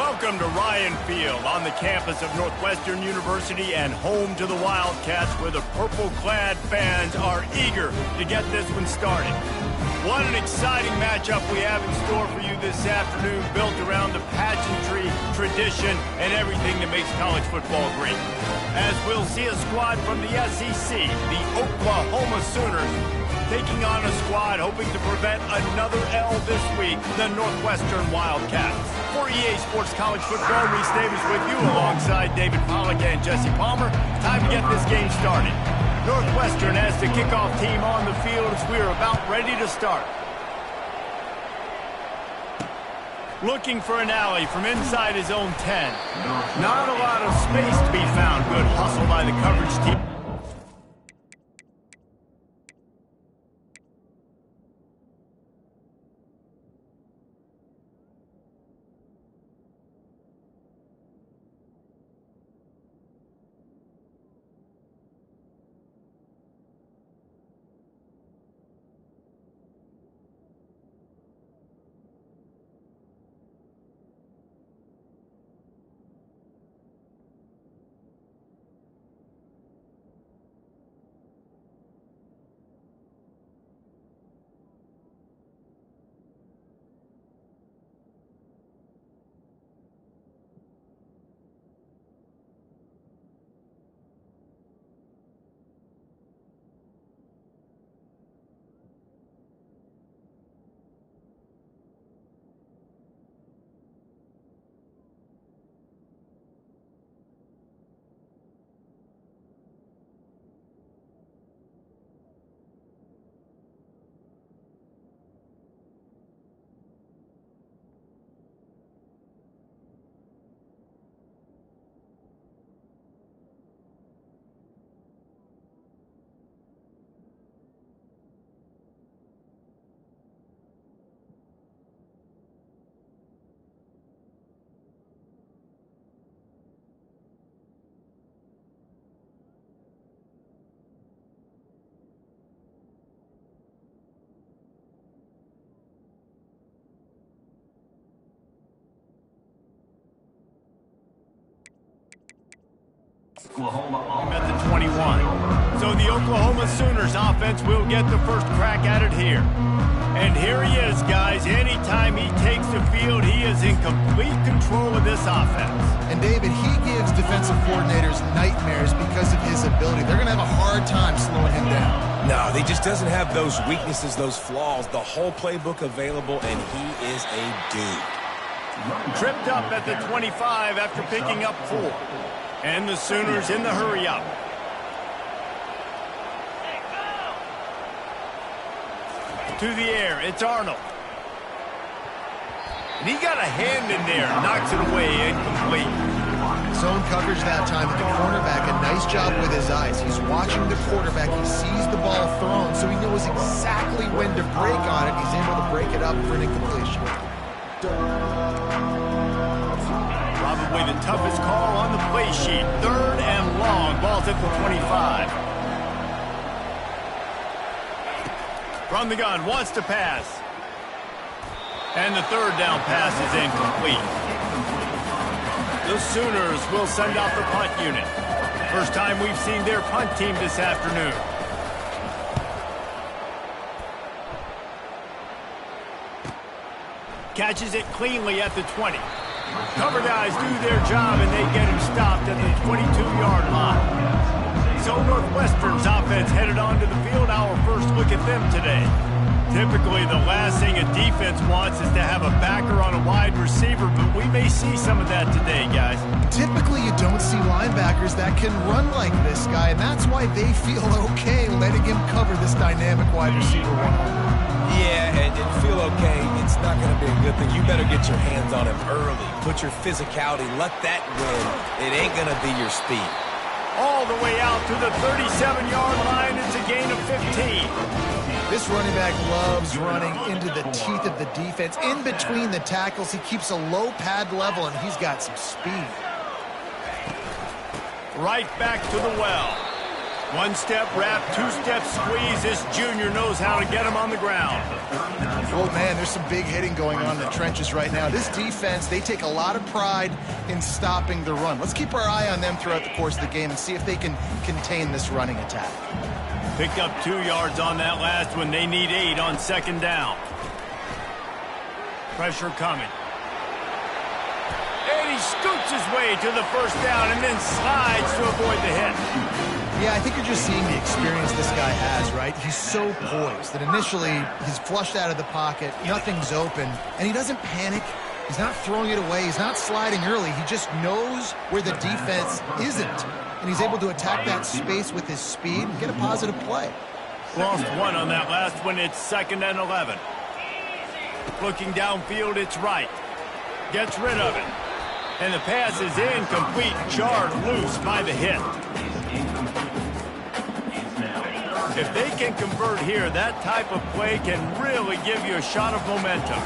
Welcome to Ryan Field on the campus of Northwestern University and home to the Wildcats, where the purple-clad fans are eager to get this one started. What an exciting matchup we have in store for you this afternoon, built around the pageantry, tradition, and everything that makes college football great. As we'll see a squad from the SEC, the Oklahoma Sooners, taking on a squad hoping to prevent another L this week, the Northwestern Wildcats. For EA Sports College Football, Reese Davis with you alongside David Pollack and Jesse Palmer. Time to get this game started. Northwestern has the kickoff team on the field as we are about ready to start. Looking for an alley from inside his own 10. Not a lot of space to be found. Good hustle by the coverage team. At the 21. So the Oklahoma Sooners offense will get the first crack at it here. And here he is, guys. Anytime he takes the field, he is in complete control of this offense. And David, he gives defensive coordinators nightmares because of his ability. They're going to have a hard time slowing him down. No, he just doesn't have those weaknesses, those flaws. The whole playbook available, and he is a dude. Tripped up at the 25 after picking up 4. And the Sooners in the hurry-up. To the air, it's Arnold. And he got a hand in there, knocks it away, incomplete. Zone coverage that time, and the cornerback, a nice job with his eyes. He's watching the quarterback, he sees the ball thrown, so he knows exactly when to break on it. He's able to break it up for an incompletion. Probably the toughest call on the play sheet. 3rd and long. Ball's at the 25. From the gun, wants to pass. And the 3rd down pass is incomplete. The Sooners will send out the punt unit. First time we've seen their punt team this afternoon. Catches it cleanly at the 20. Cover guys do their job, and they get him stopped at the 22-yard line. So Northwestern's offense headed onto the field. Our first look at them today. Typically, the last thing a defense wants is to have a backer on a wide receiver, but we may see some of that today, guys. Typically, you don't see linebackers that can run like this guy, and that's why they feel okay letting him cover this dynamic wide receiver one-on-one. Yeah, and feel okay. It's not going to be a good thing. You better get your hands on him early. Put your physicality. Let that win. It ain't going to be your speed. All the way out to the 37-yard line. It's a gain of 15. This running back loves running into the teeth of the defense. In between the tackles, he keeps a low pad level, and he's got some speed. Right back to the well. One-step wrap, two-step squeeze. This junior knows how to get him on the ground. Oh, man, there's some big hitting going on in the trenches right now. This defense, they take a lot of pride in stopping the run. Let's keep our eye on them throughout the course of the game and see if they can contain this running attack. Picked up 2 yards on that last one. They need 8 on second down. Pressure coming. And he scoots his way to the first down and then slides to avoid the hit. Yeah, I think you're just seeing the experience this guy has, right? He's so poised that initially he's flushed out of the pocket, nothing's open, and he doesn't panic. He's not throwing it away. He's not sliding early. He just knows where the defense isn't, and he's able to attack that space with his speed and get a positive play. Lost 1 on that last one. It's 2nd and 11. Looking downfield, it's right. Gets rid of it. And the pass is incomplete, jarred loose by the hit. If they can convert here, that type of play can really give you a shot of momentum.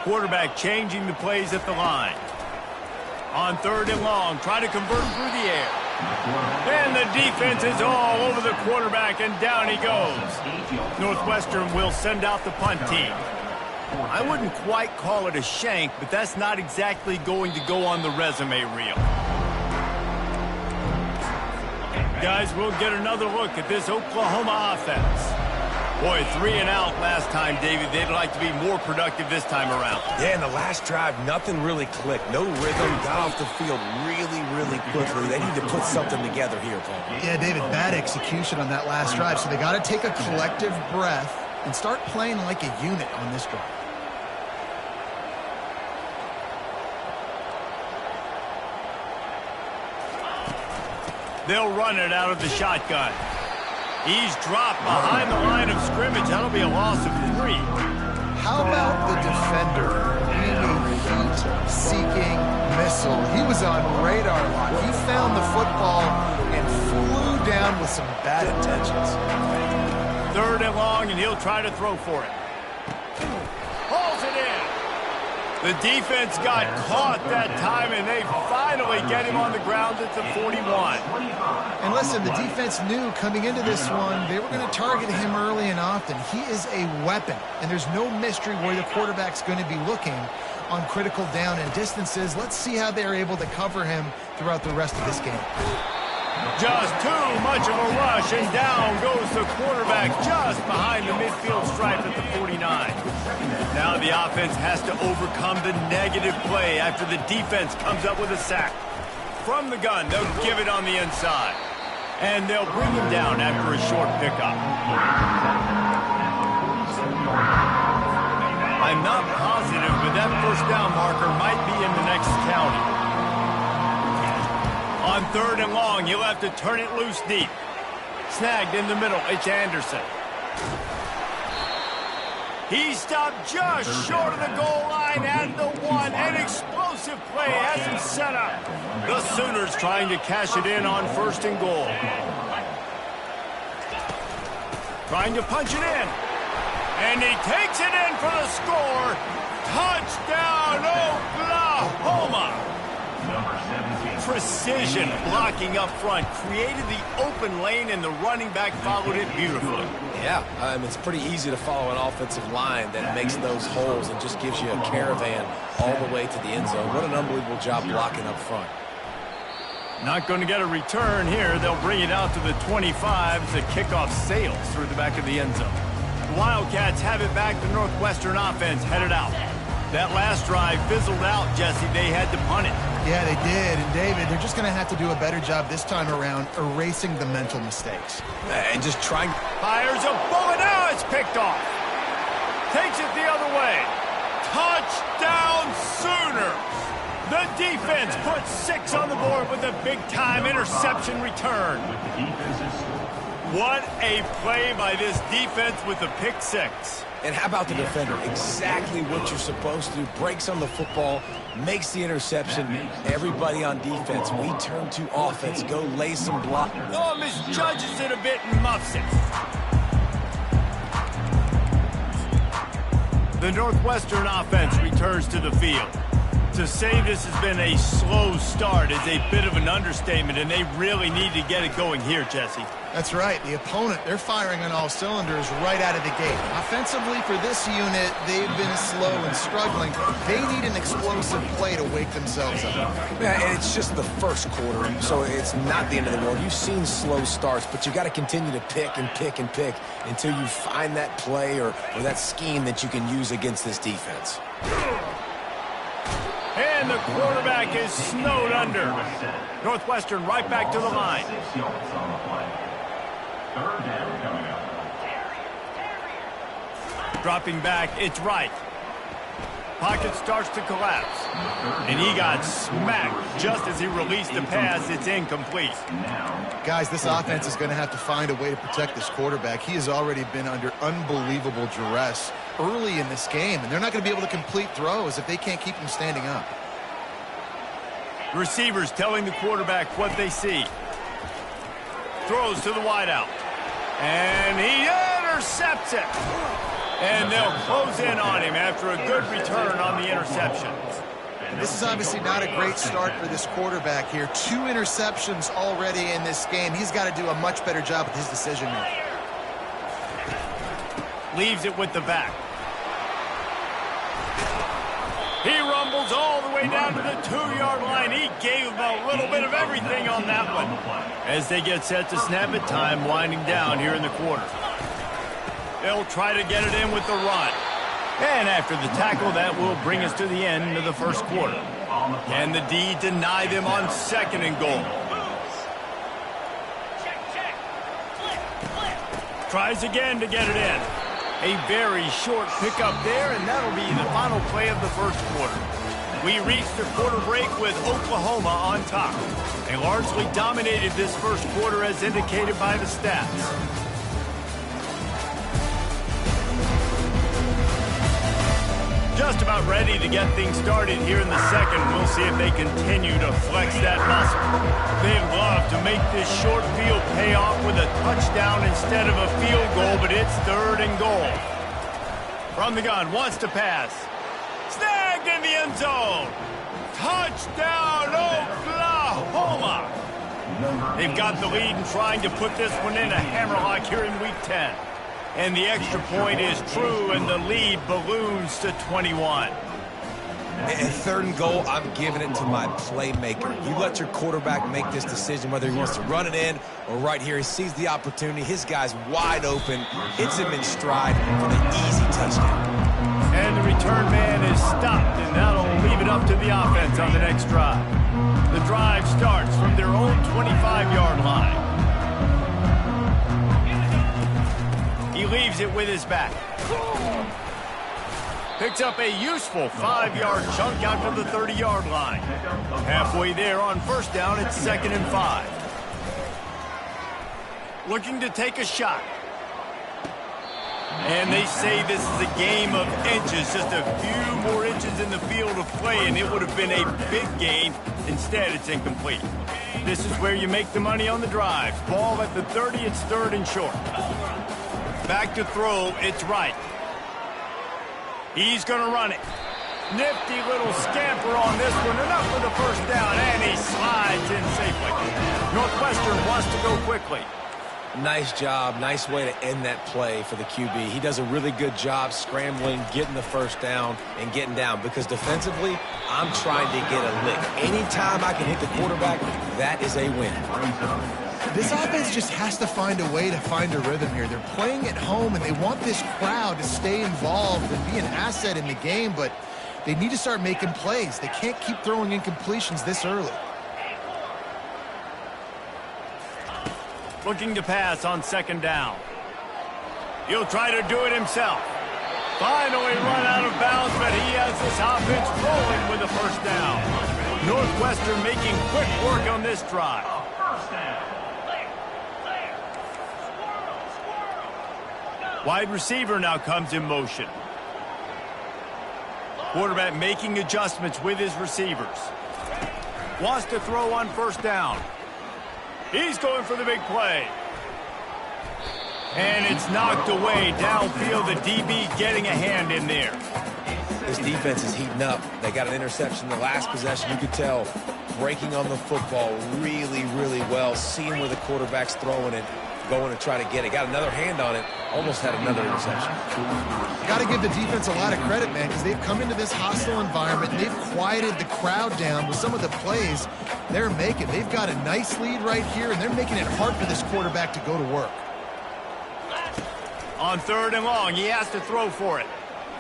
Quarterback changing the plays at the line. On 3rd and long, try to convert through the air. And the defense is all over the quarterback, and down he goes. Northwestern will send out the punt team. I wouldn't quite call it a shank, but that's not exactly going to go on the resume reel. Guys, we'll get another look at this Oklahoma offense. Boy, 3 and out last time, David. They'd like to be more productive this time around. Yeah, in the last drive, nothing really clicked. No rhythm, got off the field really quickly. They need to put something together here, Paul. Yeah, David, bad execution on that last drive, so they got to take a collective breath and start playing like a unit on this drive. They'll run it out of the shotgun. He's dropped behind the line of scrimmage. That'll be a loss of 3. How about the defender being a heat-seeking missile? He was on radar lock. He found the football and flew down with some bad intentions. 3rd and long, and he'll try to throw for it. Hauls it in. The defense got caught that time, and they finally get him on the ground at the 41. And listen, the defense knew coming into this one, they were going to target him early and often. He is a weapon, and there's no mystery where the quarterback's going to be looking on critical down and distances. Let's see how they're able to cover him throughout the rest of this game. Just too much of a rush, and down goes the quarterback just behind the midfield stripe at the 49. Now the offense has to overcome the negative play after the defense comes up with a sack. From the gun, they'll give it on the inside. And they'll bring him down after a short pickup. I'm not positive, but that first down marker might be in the next county. On 3rd and long, he'll have to turn it loose deep. Snagged in the middle, it's Anderson. He stopped just short of the goal line at the 1. An explosive play has him set up. The Sooners trying to cash it in on 1st and goal. Trying to punch it in. And he takes it in for the score. Touchdown, Oklahoma! Precision blocking up front created the open lane, and the running back followed it beautifully. Yeah, it's pretty easy to follow an offensive line that makes those holes and just gives you a caravan all the way to the end zone. What an unbelievable job blocking up front. Not going to get a return here. They'll bring it out to the 25 as the kickoff sails through the back of the end zone. The Wildcats have it back. The Northwestern offense headed out. That last drive fizzled out, Jesse. They had to punt it. Yeah, they did. And, David, they're just going to have to do a better job this time around erasing the mental mistakes. And just trying. Fires a bullet. Now it's picked off. Takes it the other way. Touchdown, Sooners. The defense puts 6 on the board with a big-time interception return. What a play by this defense with the pick 6. And how about the defender? Exactly what you're supposed to do. Breaks on the football, makes the interception. Everybody on defense, we turn to offense. Go lay some block. Oh, misjudges it a bit and muffs it. The Northwestern offense returns to the field. To say this has been a slow start is a bit of an understatement, and they really need to get it going here, Jesse. That's right. The opponent, they're firing on all cylinders right out of the gate. Offensively, for this unit, they've been slow and struggling. They need an explosive play to wake themselves up. Yeah, and it's just the first quarter, so it's not the end of the world. You've seen slow starts, but you got to continue to pick and pick and pick until you find that play or that scheme that you can use against this defense. And the quarterback is snowed under. Northwestern right back to the line. Dropping back, it's right. Pocket starts to collapse. And he got smacked just as he released the pass. It's incomplete. Guys, this offense is going to have to find a way to protect this quarterback. He has already been under unbelievable duress early in this game, and they're not going to be able to complete throws if they can't keep him standing up. Receivers telling the quarterback what they see. Throws to the wideout. And he intercepts it. And they'll close in on him after a good return on the interception. This is obviously not a great start for this quarterback here. 2 interceptions already in this game. He's got to do a much better job with his decision-making. Leaves it with the back. He rumbles all the way down to the 2-yard line. He gave a little bit of everything on that one. As they get set to snap it, time winding down here in the quarter. They'll try to get it in with the run. And after the tackle, that will bring us to the end of the first quarter. Can the D deny them on 2nd and goal? Tries again to get it in. A very short pickup there, and that'll be the final play of the first quarter. We reached the quarter break with Oklahoma on top. They largely dominated this first quarter as indicated by the stats. Just about ready to get things started here in the second. We'll see if they continue to flex that muscle. They'd love to make this short field pay off with a touchdown instead of a field goal, but it's 3rd and goal. From the gun, wants to pass. Snagged in the end zone. Touchdown, Oklahoma. They've got the lead and trying to put this one in a hammerlock here in Week 10. And the extra point is true, and the lead balloons to 21. And 3rd and goal, I'm giving it to my playmaker. You let your quarterback make this decision, whether he wants to run it in or right here. He sees the opportunity. His guy's wide open, hits him in stride for the easy touchdown. And the return man is stopped, and that'll leave it up to the offense on the next drive. The drive starts from their own 25-yard line. He leaves it with his back. Picks up a useful 5-yard chunk out to the 30-yard line. Halfway there on 1st down, it's 2nd and 5. Looking to take a shot. And they say this is a game of inches, just a few more inches in the field of play, and it would have been a big gain. Instead, it's incomplete. This is where you make the money on the drive. Ball at the 30, it's 3rd and short. Back to throw, it's right. He's going to run it. Nifty little scamper on this one. Enough for the 1st down, and he slides in safely. Northwestern wants to go quickly. Nice job. Nice way to end that play for the QB. He does a really good job scrambling, getting the 1st down, and getting down. Because defensively, I'm trying to get a lick. Anytime I can hit the quarterback, that is a win. This offense just has to find a way to find a rhythm here. They're playing at home, and they want this crowd to stay involved and be an asset in the game, but they need to start making plays. They can't keep throwing incompletions this early. Looking to pass on 2nd down. He'll try to do it himself. Finally run out of bounds, but he has this offense rolling with the 1st down. Northwestern making quick work on this drive. Wide receiver now comes in motion. Quarterback making adjustments with his receivers. Wants to throw on 1st down. He's going for the big play. And it's knocked away downfield. The DB getting a hand in there. This defense is heating up. They got an interception in the last possession. You could tell breaking on the football really, really well, seeing where the quarterback's throwing it, going to try to get it. Got another hand on it, almost had another interception. Got to give the defense a lot of credit, man, because they've come into this hostile environment and they've quieted the crowd down with some of the plays they're making. They've got a nice lead right here, and they're making it hard for this quarterback to go to work. On 3rd and long, he has to throw for it.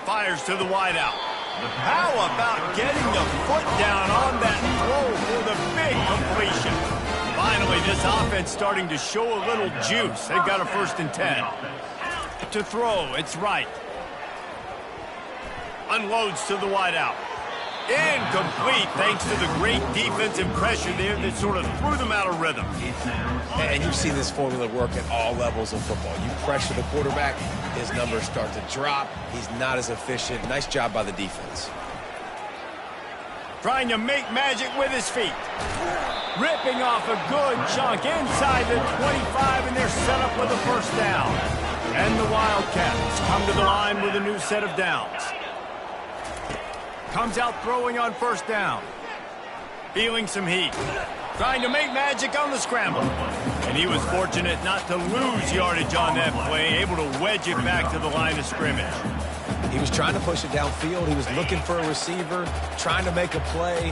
Fires to the wideout. How about getting the foot down on that throw for the big completion? Finally, this offense starting to show a little juice. They've got a 1st and 10. To throw, it's right. Unloads to the wideout. Incomplete, thanks to the great defensive pressure there that sort of threw them out of rhythm. And you've seen this formula work at all levels of football. You pressure the quarterback, his numbers start to drop. He's not as efficient. Nice job by the defense. Trying to make magic with his feet. Ripping off a good chunk inside the 25, and they're set up with a 1st down. And the Wildcats come to the line with a new set of downs. Comes out throwing on 1st down. Feeling some heat. Trying to make magic on the scramble. And he was fortunate not to lose yardage on that play, able to wedge it back to the line of scrimmage. He was trying to push it downfield. He was looking for a receiver, trying to make a play.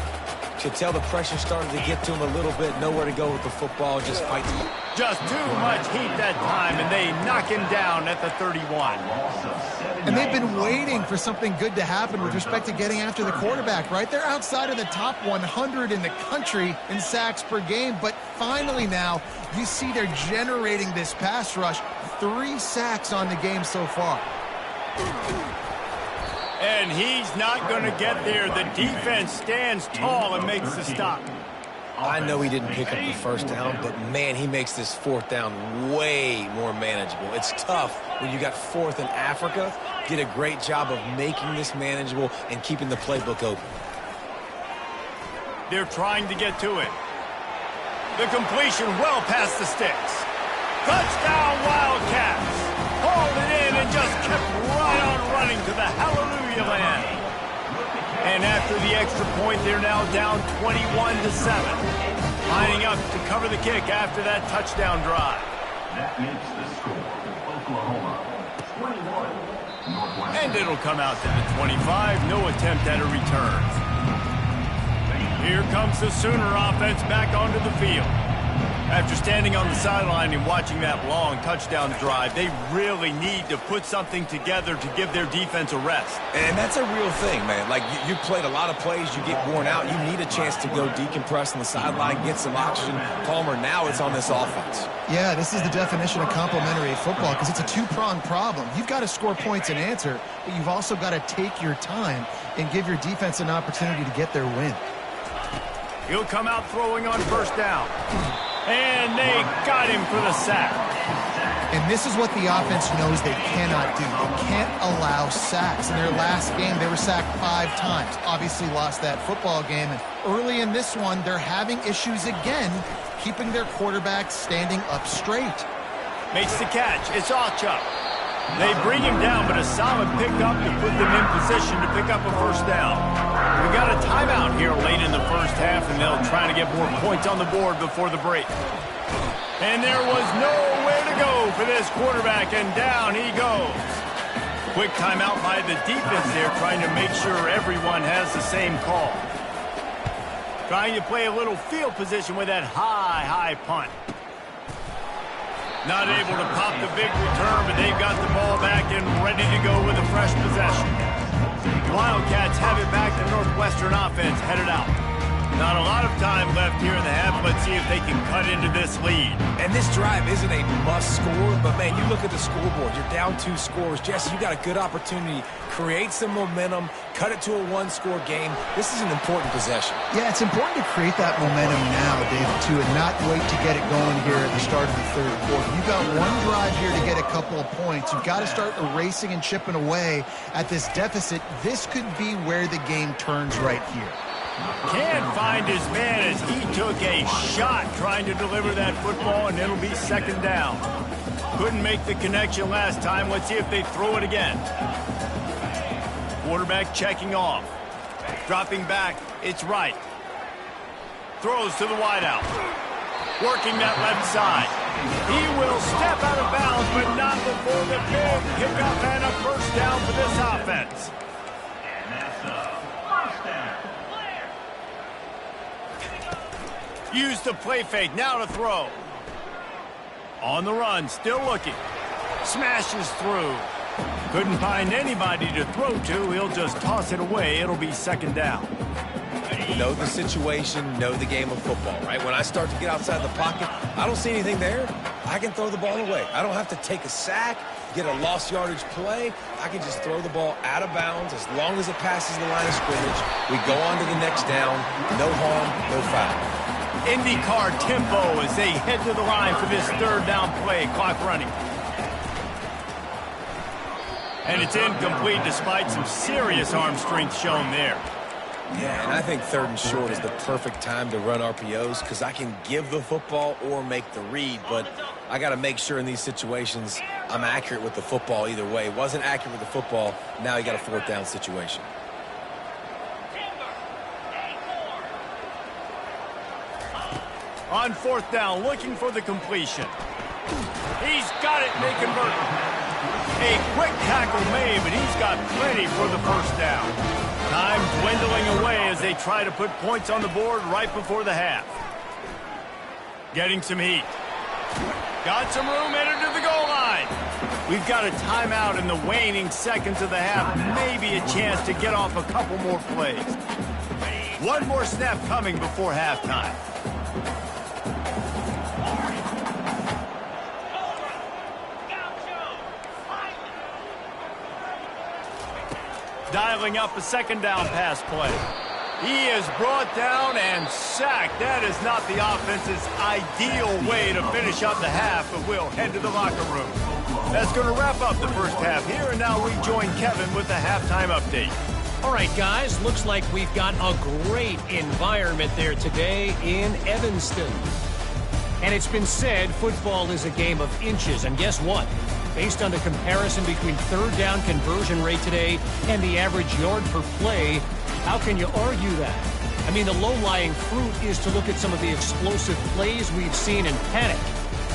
Could tell the pressure started to get to him a little bit. Nowhere to go with the football, just fighting. Just too much heat that time, and they knock him down at the 31. And they've been waiting for something good to happen with respect to getting after the quarterback, right? They're outside of the top 100 in the country in sacks per game, but finally now you see they're generating this pass rush. 3 sacks on the game so far. And he's not going to get there. The defense stands tall and makes the stop. I know he didn't pick up the 1st down, but, man, he makes this 4th down way more manageable. It's tough when you got 4th in Africa. Did a great job of making this manageable and keeping the playbook open. They're trying to get to it. The completion well past the sticks. Touchdown, Wildcats. Hauled it in and just kept right on running to the hallelujah land. And after the extra point, they're now down 21-7. Lining up to cover the kick after that touchdown drive. That makes the score. Oklahoma 21. And it'll come out to the 25. No attempt at a return. Here comes the Sooner offense back onto the field. After standing on the sideline and watching that long touchdown drive, they really need to put something together to give their defense a rest. And that's a real thing, man. Like, you played a lot of plays, you get worn out, you need a chance to go decompress on the sideline, get some oxygen. Palmer, now it's on this offense. Yeah, this is the definition of complementary football because it's a 2-pronged problem. You've got to score points and answer, but you've also got to take your time and give your defense an opportunity to get their win. He'll come out throwing on 1st down. And they got him for the sack. And this is what the offense knows they cannot do. They can't allow sacks. In their last game, they were sacked 5 times. Obviously lost that football game. And early in this one, they're having issues again, keeping their quarterback standing up straight. Makes the catch. It's Ncaa. They bring him down, but a solid pickup to put them in position to pick up a 1st down. We got a timeout here late in the 1st half, and they'll try to get more points on the board before the break. And there was nowhere to go for this quarterback, and down he goes. Quick timeout by the defense there, trying to make sure everyone has the same call. Trying to play a little field position with that high punt. Not able to pop the big return, but they've got the ball back and ready to go with a fresh possession. The Wildcats have it back. The Northwestern offense headed out. Not a lot of time left here in the half. Let's see if they can cut into this lead. And this drive isn't a must score, but, man, you look at the scoreboard. You're down 2 scores. Jesse, you got a good opportunity. Create some momentum. Cut it to a 1-score game. This is an important possession. Yeah, it's important to create that momentum now, David, too, and not wait to get it going here at the start of the 3rd quarter. You've got 1 drive here to get a couple of points. You've got to start erasing and chipping away at this deficit. This could be where the game turns right here. Can't find his man as he took a shot trying to deliver that football, and it'll be 2nd down. Couldn't make the connection last time. Let's see if they throw it again. Quarterback checking off. Dropping back, it's right. Throws to the wideout. Working that left side. He will step out of bounds, but not before the big pickup and a first down for this offense. And that's a first down. Use the play fake, now to throw. On the run, still looking. Smashes through. Couldn't find anybody to throw to. He'll just toss it away. It'll be second down. Know the situation, know the game of football, right? When I start to get outside the pocket, I don't see anything there. I can throw the ball away. I don't have to take a sack, get a lost yardage play. I can just throw the ball out of bounds as long as it passes the line of scrimmage. We go on to the next down. No harm, no foul. IndyCar tempo as they head to the line for this third down play. Clock running. And it's incomplete despite some serious arm strength shown there. Yeah, and I think third and short is the perfect time to run RPOs because I can give the football or make the read, but I got to make sure in these situations I'm accurate with the football either way. Wasn't accurate with the football, now you got a fourth down situation. On fourth down, looking for the completion. He's got it, they convert. A quick tackle made, but he's got plenty for the first down. Time dwindling away as they try to put points on the board right before the half. Getting some heat. Got some room headed to the goal line. We've got a timeout in the waning seconds of the half. Maybe a chance to get off a couple more plays. One more snap coming before halftime. Dialing up a second down pass play. He is brought down and sacked. That is not the offense's ideal way to finish up the half, but we'll head to the locker room. That's going to wrap up the first half here, and now we join Kevin with the halftime update. All right, guys, looks like we've got a great environment there today in Evanston. And it's been said football is a game of inches, and guess what? Based on the comparison between third down conversion rate today and the average yard per play, how can you argue that? I mean, the low-lying fruit is to look at some of the explosive plays we've seen and panic.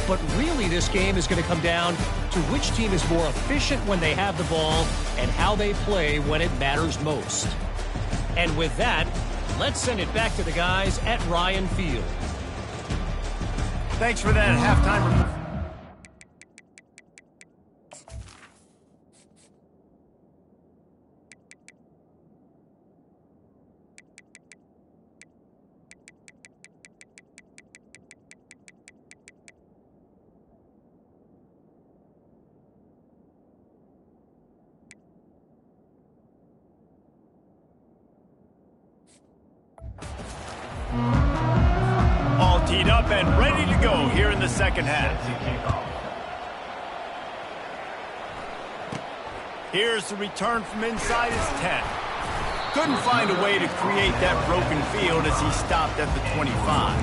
But really, this game is going to come down to which team is more efficient when they have the ball and how they play when it matters most. And with that, let's send it back to the guys at Ryan Field. Thanks for that halftime report. All teed up and ready to go here in the second half. Here's the return from inside his 10. Couldn't find a way to create that broken field as he stopped at the 25.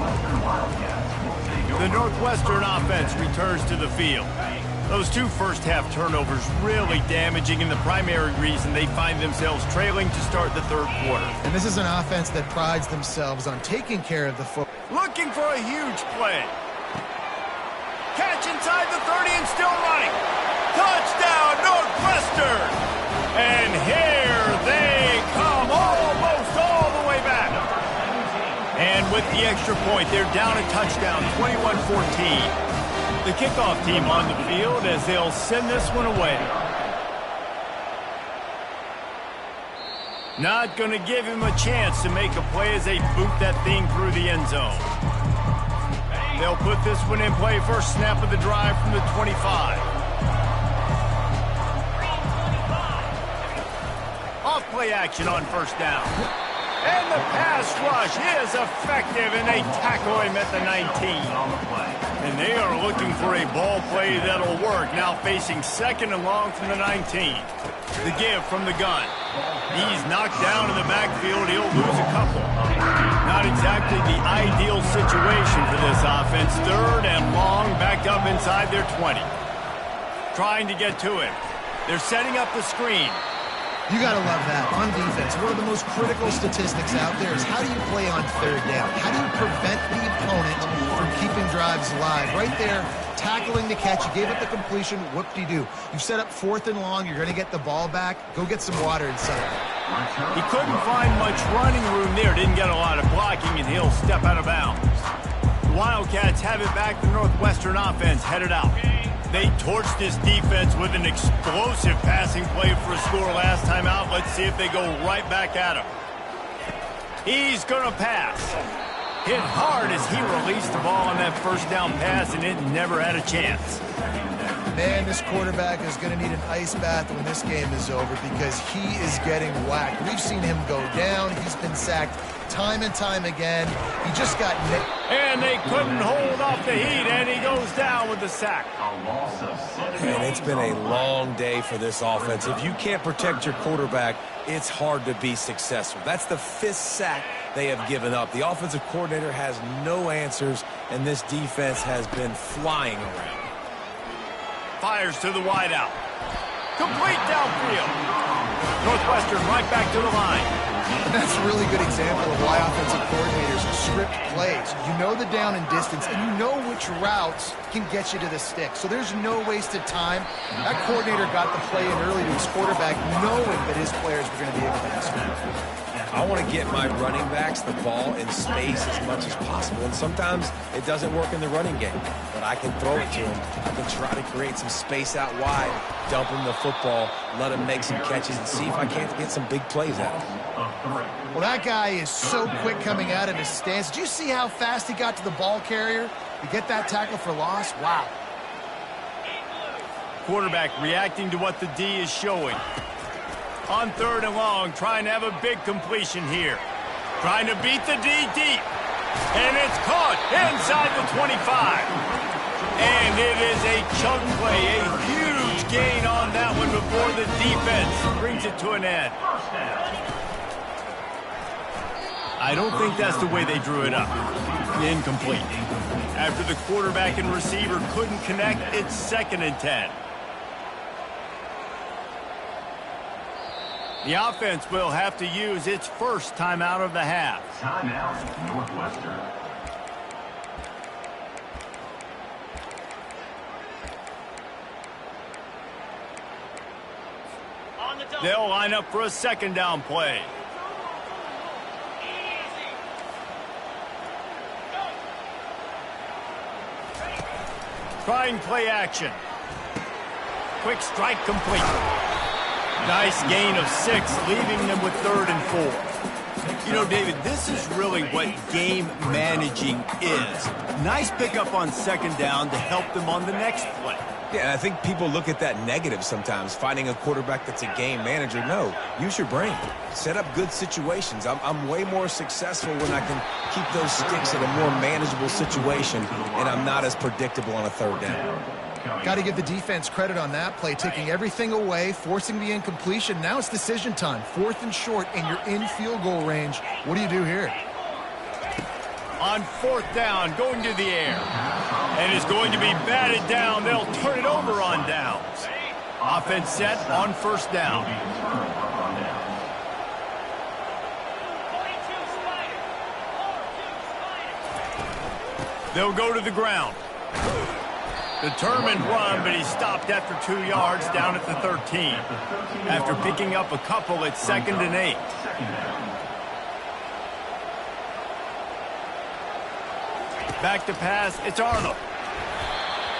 The Northwestern offense returns to the field. Those two first-half turnovers really damaging, and the primary reason they find themselves trailing to start the third quarter. And this is an offense that prides themselves on taking care of the football. Looking for a huge play. Catch inside the 30 and still running. Touchdown, Northwestern! And here they come, almost all the way back. And with the extra point, they're down a touchdown, 21-14. The kickoff team on the field as they'll send this one away. Not going to give him a chance to make a play as they boot that thing through the end zone. They'll put this one in play first snap of the drive from the 25. Off play action on first down. And the pass rush is effective, and they tackle him at the 19. And they are looking for a ball play that'll work. Now facing second and long from the 19. The give from the gun. He's knocked down in the backfield. He'll lose a couple. Not exactly the ideal situation for this offense. Third and long, back up inside their 20. Trying to get to him. They're setting up the screen. You got to love that. On defense, one of the most critical statistics out there is how do you play on third down? How do you prevent the opponent from keeping drives alive? Right there, tackling the catch. You gave up the completion. Whoop-de-doo. You've set up 4th and long. You're going to get the ball back. Go get some water inside. He couldn't find much running room there. Didn't get a lot of blocking, and he'll step out of bounds. The Wildcats have it back. The Northwestern offense headed out. They torched this defense with an explosive passing play for a score last time out. Let's see if they go right back at him. He's going to pass. Hit hard as he released the ball on that first down pass, and it never had a chance. Man, this quarterback is going to need an ice bath when this game is over because he is getting whacked. We've seen him go down. He's been sacked time and time again. He just got nicked. And they couldn't hold off the heat, and he goes down with the sack. And it's been a long day for this offense. If you can't protect your quarterback, it's hard to be successful. That's the 5th sack they have given up. The offensive coordinator has no answers, and this defense has been flying around. Fires to the wideout. Complete downfield. Northwestern right back to the line. And that's a really good example of why offensive coordinators script plays. You know the down and distance, and you know which routes can get you to the stick. So there's no wasted time. That coordinator got the play in early to his quarterback, knowing that his players were going to be able to execute. I want to get my running backs the ball in space as much as possible. And sometimes it doesn't work in the running game, but I can throw it to him. I can try to create some space out wide, dump him the football, let him make some catches, and see if I can't get some big plays out of him. Well, that guy is so quick coming out of his stance. Did you see how fast he got to the ball carrier to get that tackle for loss? Wow. Quarterback reacting to what the D is showing. On 3rd and long, trying to have a big completion here. Trying to beat the D deep. And it's caught inside the 25. And it is a chunk play, a huge gain on that one before the defense brings it to an end. I don't think that's the way they drew it up. Incomplete. After the quarterback and receiver couldn't connect, it's 2nd and 10. The offense will have to use its first timeout of the half. Timeout, Northwestern. They'll line up for a 2nd down play. Trying play action. Quick strike complete. Nice gain of 6, leaving them with 3rd and 4. You know, David, this is really what game managing is. Nice pickup on 2nd down to help them on the next play. Yeah, I think people look at that negative sometimes, finding a quarterback that's a game manager. No, use your brain. Set up good situations. I'm way more successful when I can keep those sticks in a more manageable situation, and I'm not as predictable on a 3rd down. Got to give the defense credit on that play, taking everything away, forcing the incompletion. Now it's decision time. 4th and short, and you're in field goal range. What do you do here? On 4th down, going to the air. And is going to be batted down. They'll turn it over on downs. Offense set on 1st down. They'll go to the ground. Determined run, but he stopped after 2 yards down at the 13. After picking up a couple, it's 2nd and 8. Back to pass, it's Arnold.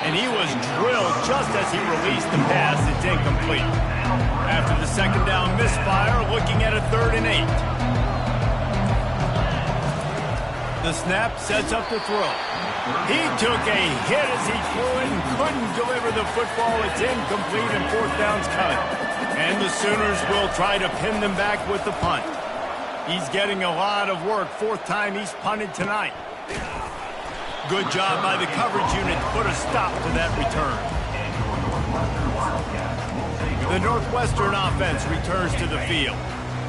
And he was drilled just as he released the pass. It's incomplete. After the 2nd down misfire, looking at a 3rd and 8. The snap sets up the throw. He took a hit as he threw it and couldn't deliver the football. It's incomplete and 4th down's coming. And the Sooners will try to pin them back with the punt. He's getting a lot of work. 4th time he's punted tonight. Good job by the coverage unit to put a stop to that return. The Northwestern offense returns to the field.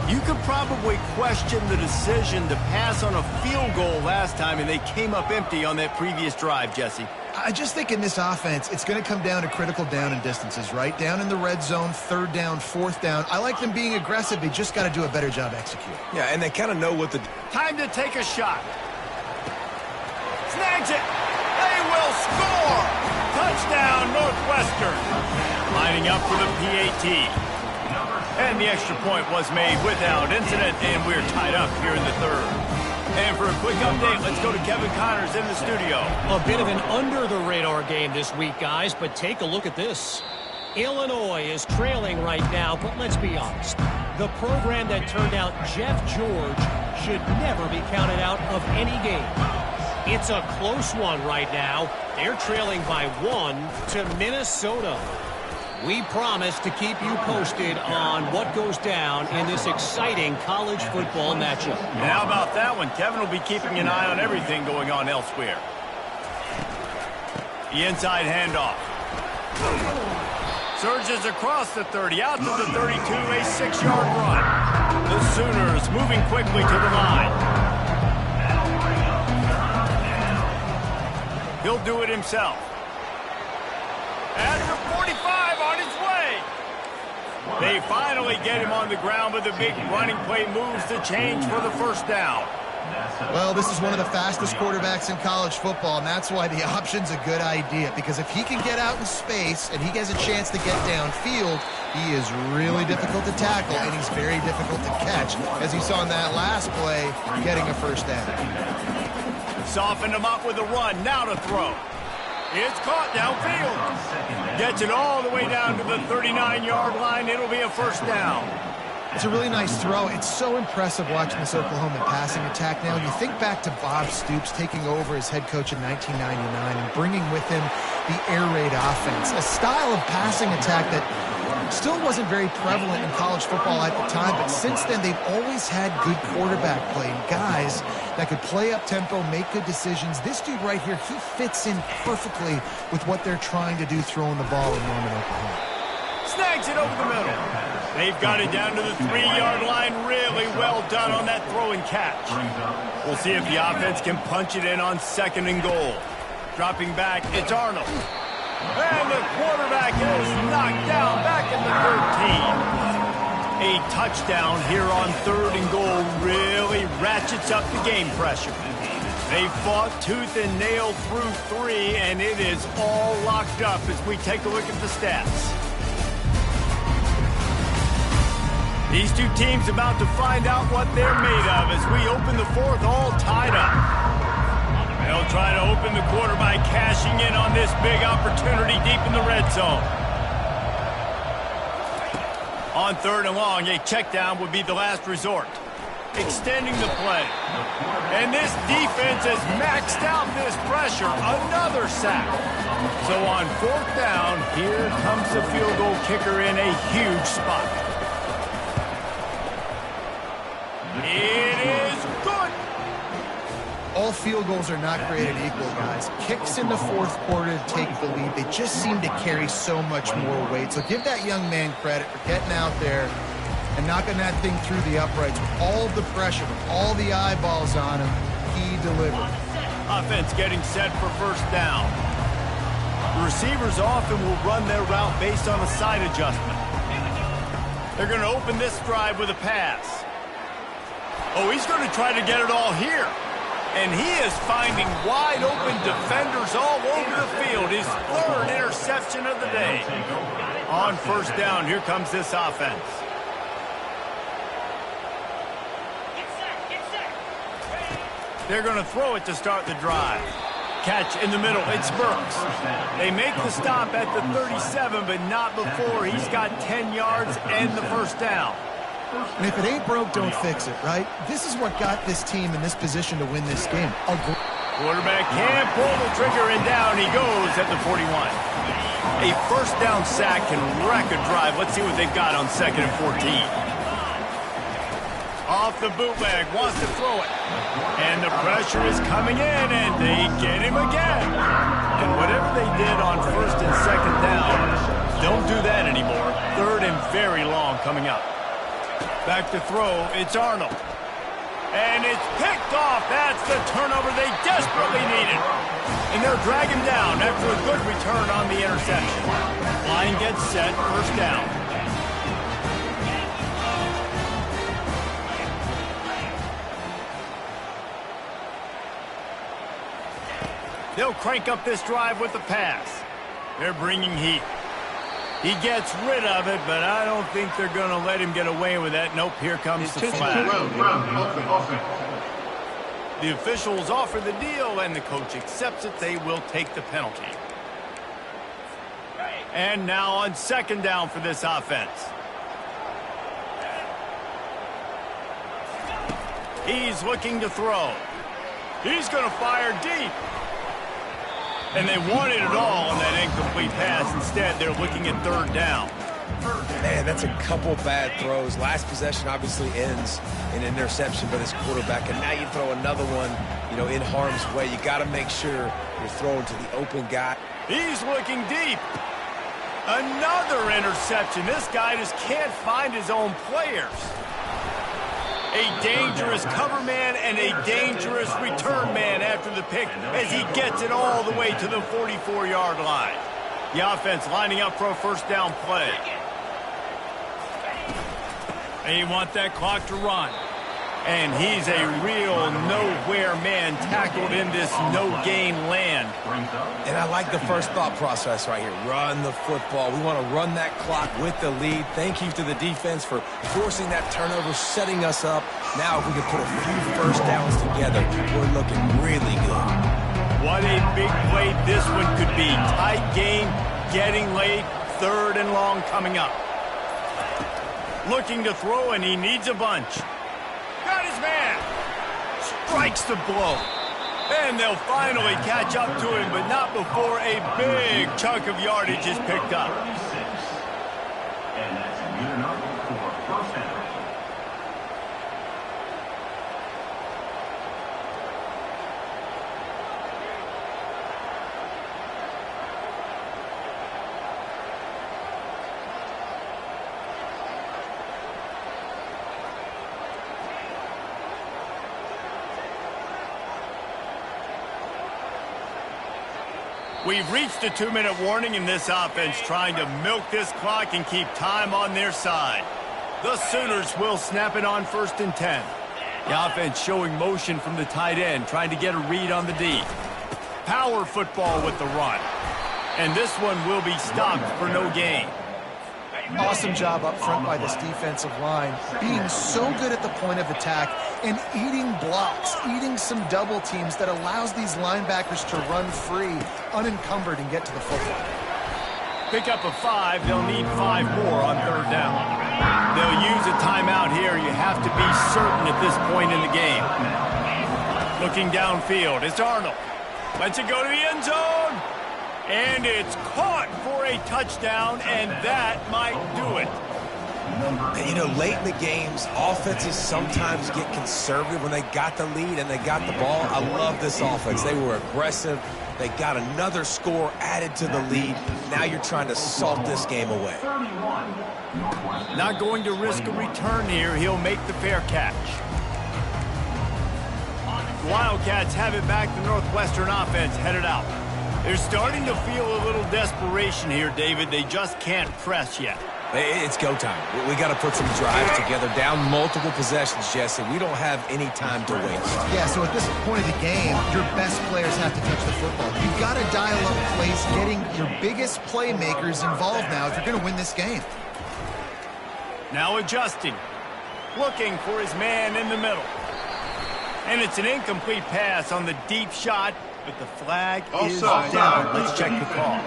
You could probably question the decision to pass on a field goal last time, and they came up empty on that previous drive, Jesse. I just think in this offense, it's going to come down to critical down and distances, right? Down in the red zone, third down, fourth down. I like them being aggressive. They just got to do a better job executing. Yeah, and they kind of know what the... Time to take a shot. Snags it. They will score. Touchdown, Northwestern. Lining up for the PAT. And the extra point was made without incident, and we're tied up here in the third. And for a quick update, let's go to Kevin Connors in the studio. A bit of an under-the-radar game this week, guys, but take a look at this. Illinois is trailing right now, but let's be honest. The program that turned out Jeff George should never be counted out of any game. It's a close one right now. They're trailing by 1 to Minnesota. We promise to keep you posted on what goes down in this exciting college football matchup. And how about that one? Kevin will be keeping an eye on everything going on elsewhere. The inside handoff. Surges across the 30, out to the 32, a 6-yard run. The Sooners moving quickly to the line. He'll do it himself. At the 45 on his way. They finally get him on the ground, but the big running play moves the change for the first down. Well, this is one of the fastest quarterbacks in college football, and that's why the option's a good idea. Because if he can get out in space and he gets a chance to get downfield, he is really difficult to tackle, and he's very difficult to catch, as he saw in that last play, getting a first down. Softened him up with a run, now to throw. It's caught downfield. Gets it all the way down to the 39-yard line. It'll be a first down. It's a really nice throw. It's so impressive watching this Oklahoma passing attack now. You think back to Bob Stoops taking over as head coach in 1999 and bringing with him the air raid offense, a style of passing attack that still wasn't very prevalent in college football at the time, but since then they've always had good quarterback play, guys that could play up tempo, make good decisions. This dude right here, he fits in perfectly with what they're trying to do throwing the ball in Norman, Oklahoma. Snags it over the middle. They've got it down to the 3-yard line. Really well done on that throw and catch. We'll see if the offense can punch it in on 2nd and goal. Dropping back, it's Arnold. And the quarterback is knocked down back at the 13. A touchdown here on 3rd and goal really ratchets up the game pressure. They fought tooth and nail through 3, and it is all locked up as we take a look at the stats. These two teams about to find out what they're made of as we open the 4th all tied up. They'll try to open the quarter by cashing in on this big opportunity deep in the red zone. On 3rd and long, a check down would be the last resort. Extending the play. And this defense has maxed out this pressure. Another sack. So on 4th down, here comes the field goal kicker in a huge spot. It is good. All field goals are not created equal, guys. Kicks in the 4th quarter to take the lead. They just seem to carry so much more weight. So give that young man credit for getting out there and knocking that thing through the uprights with all of the pressure, with all the eyeballs on him. He delivered. Offense getting set for first down. The receivers often will run their route based on a side adjustment. They're going to open this drive with a pass. Oh, he's going to try to get it all here. And he is finding wide open defenders all over the field. His 3rd interception of the day. On first down, here comes this offense. They're going to throw it to start the drive. Catch in the middle, it's Burks. They make the stop at the 37, but not before he's got 10 yards and the first down. And if it ain't broke, don't fix it, right? This is what got this team in this position to win this game. Quarterback can't pull the trigger, and down he goes at the 41. A first down sack can wreck a drive. Let's see what they've got on 2nd and 14. Off the bootleg, wants to throw it. And the pressure is coming in, and they get him again. And whatever they did on 1st and 2nd down, don't do that anymore. 3rd and very long coming up. Back to throw, it's Arnold. And it's picked off. That's the turnover they desperately needed. And they'll drag him down after a good return on the interception. Line gets set, first down. They'll crank up this drive with the pass. They're bringing heat. He gets rid of it, but I don't think they're going to let him get away with that. Nope, here comes the flag. The officials offer the deal, and the coach accepts it. They will take the penalty. And now on second down for this offense. He's looking to throw. He's going to fire deep. And they wanted it all on that incomplete pass. Instead, they're looking at third down. Man, that's a couple bad throws. Last possession obviously ends in an interception by this quarterback, and now you throw another one, in harm's way. You got to make sure you're throwing to the open guy. He's looking deep. Another interception. This guy just can't find his own players. A dangerous cover man and a dangerous return man after the pick as he gets it all the way to the 44-yard line. The offense lining up for a first down play. They want that clock to run. And he's a real nowhere man tackled in this no-gain land. And I like the first thought process right here. Run the football. We want to run that clock with the lead. Thank you to the defense for forcing that turnover, setting us up. Now if we can put a few first downs together, we're looking really good. What a big play this one could be. Tight game, getting late, third and long coming up. Looking to throw, and he needs a bunch. Got his man. Strikes the blow. And they'll finally catch up to him, but not before a big chunk of yardage is picked up. And that's good enough for first down. We've reached a 2-minute warning in this offense, trying to milk this clock and keep time on their side. The Sooners will snap it on 1st and 10. The offense showing motion from the tight end, trying to get a read on the D. Power football with the run. And this one will be stopped for no gain. Awesome job up front by this defensive line, being so good at the point of attack and eating blocks, eating some double teams that allows these linebackers to run free, unencumbered, and get to the football. Pick up a 5. They'll need 5 more on third down. They'll use a timeout here. You have to be certain at this point in the game. Looking downfield, it's Arnold. Lets it go to the end zone. And it's caught for a touchdown, and that might do it. And late in the games, offenses sometimes get conservative when they got the lead and they got the ball. I love this offense. They were aggressive. They got another score added to the lead. Now you're trying to salt this game away. Not going to risk a return here. He'll make the fair catch. Wildcats have it back. The Northwestern offense headed out. They're starting to feel a little desperation here, David. They just can't press yet. It's go time. We got to put some drives together, down multiple possessions, Jesse. We don't have any time to waste. Yeah, so at this point of the game, your best players have to touch the football. You've got to dial up plays, getting your biggest playmakers involved now if you're going to win this game. Now adjusting. Looking for his man in the middle. And it's an incomplete pass on the deep shot, but the flag is down. Let's check the call.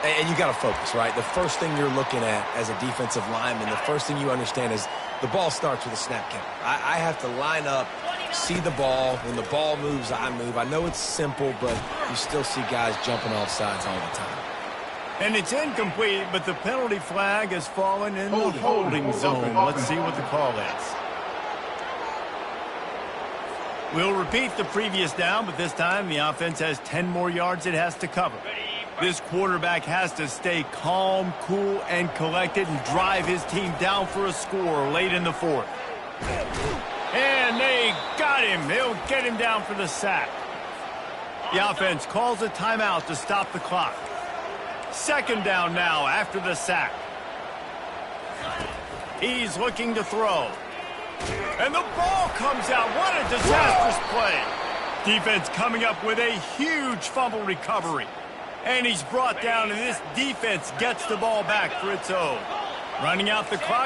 And you got to focus, right? The first thing you're looking at as a defensive lineman, the first thing you understand is the ball starts with a snap count. I have to line up, see the ball. When the ball moves, I move. I know it's simple, but you still see guys jumping off sides all the time. And it's incomplete, but the penalty flag has fallen in the holding zone. Let's see what the call is. We'll repeat the previous down, but this time the offense has 10 more yards it has to cover. This quarterback has to stay calm, cool, and collected and drive his team down for a score late in the fourth. And they got him. They'll get him down for the sack. The offense calls a timeout to stop the clock. Second down now after the sack. He's looking to throw. And the ball comes out. What a disastrous play. Defense coming up with a huge fumble recovery. And he's brought down, and this defense gets the ball back for its own. Running out the clock.